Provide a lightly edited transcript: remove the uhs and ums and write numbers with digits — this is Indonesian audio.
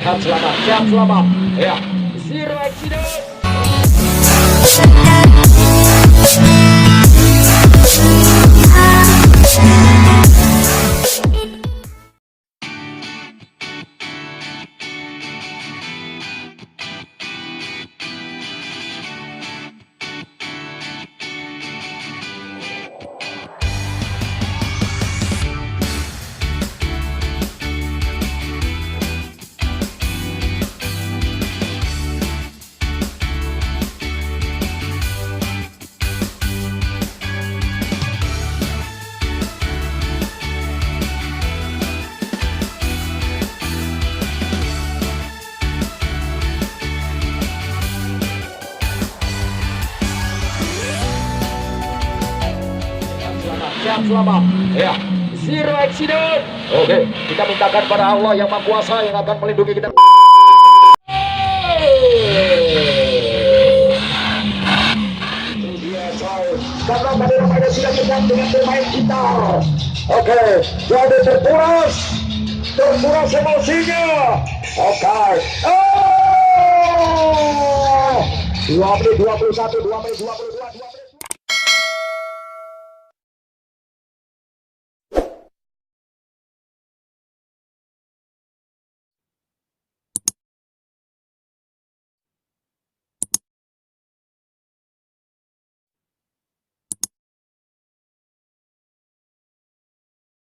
Selamat, siap selamat. Ya, zero accident. Siap selamat. Ya, zero accident. Oke, kita mintakan pada Allah yang Maha Kuasa yang akan melindungi kita. Karena pada namanya sudah menang dengan bermain kita. Oke, jadi terkuras emosinya. Oke. 2 menit 21, 2 menit 21.